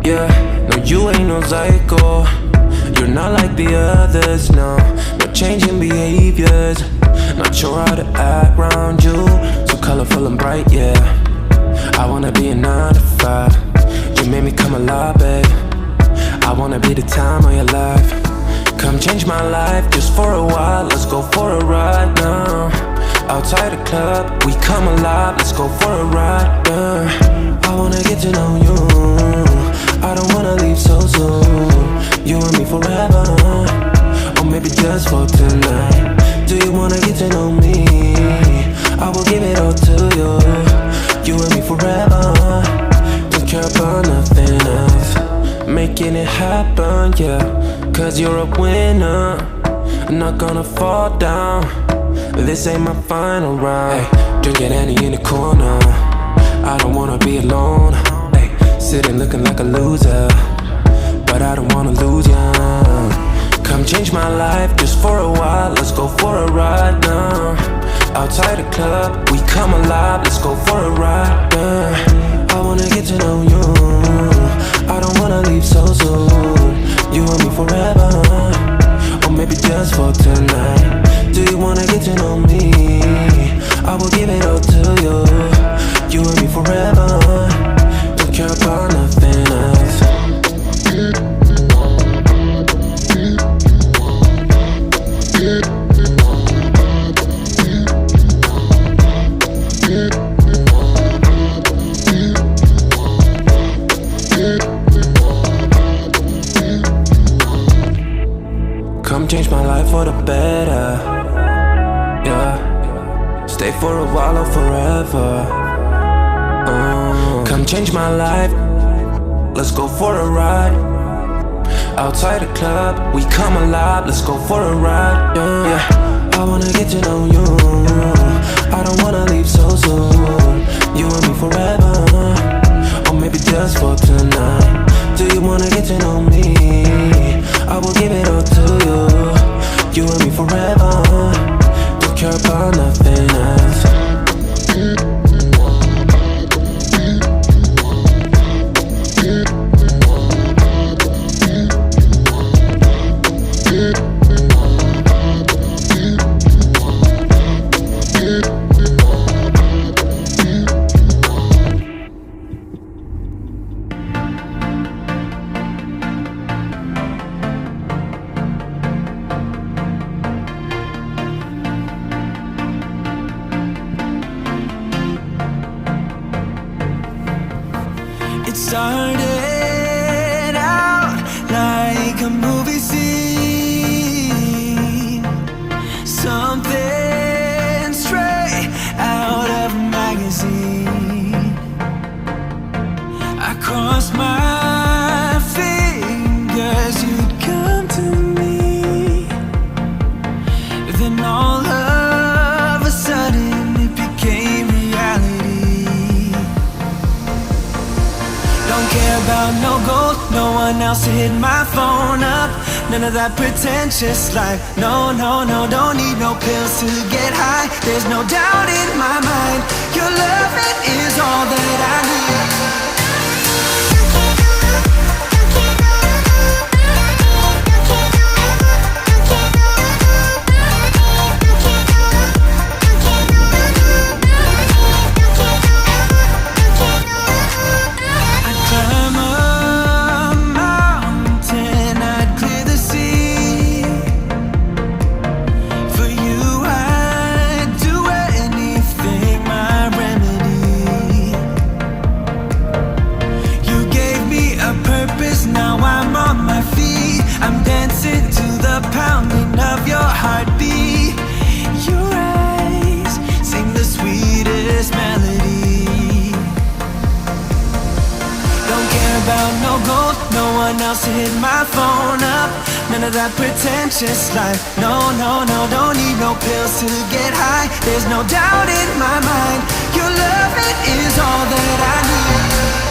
Yeah, no, you ain't no psycho. You're not like the others, no. No changing behaviors. Not sure how to act around you. So colorful and bright, yeah. I wanna be a 9 to 5. You made me come alive, babe. I wanna be the time of your life. Come change my life just for a while. Let's go for a ride now. Outside the club, we come alive. Let's go for a ride, yeah. I wanna get to know you. I don't wanna leave so soon. You and me forever, or maybe just for tonight. Do you wanna get to know me? I will give it all to you. You and me forever. Don't care about nothing else. Making it happen, yeah. Cause you're a winner. I'm not gonna fall down. This ain't my final round. Hey, drinking Annie in the corner. I don't wanna be alone. Hey, sitting looking like a loser, but I don't wanna lose ya. Come change my life just for a while. Let's go for a ride now. Outside the club, we come alive. Let's go for a ride, yeah. I wanna get to know you. I don't wanna leave so soon. You and me forever, or maybe just for tonight. Do you wanna get to know me? I will give it all to you. You and me forever. Don't care about nothing else. Come change my life for the better, yeah. Stay for a while or forever. Come change my life. Let's go for a ride. Outside the club, we come alive. Let's go for a ride, yeah. I wanna get to know you. I don't wanna leave so soon. You and me forever, or maybe just for tonight. Do you wanna get to know me? I will give it all to you. You and me forever. Don't care about nothing else. It started out like a movie scene, something straight out of a magazine. I crossed my fingers you'd come to me. Then all of a sudden it became reality. Don't care about no gold, no one else to hit my phone up. None of that pretentious life. No, no, no, don't need no pills to get high. There's no doubt in my mind. Your love, it is all that I need. Now I'm on my feet. I'm dancing to the pounding of your heartbeat. Your eyes sing the sweetest melody. Don't care about no gold, no one else to hit my phone up. None of that pretentious life. No, no, no, don't need no pills to get high. There's no doubt in my mind. Your love, it is all that I need.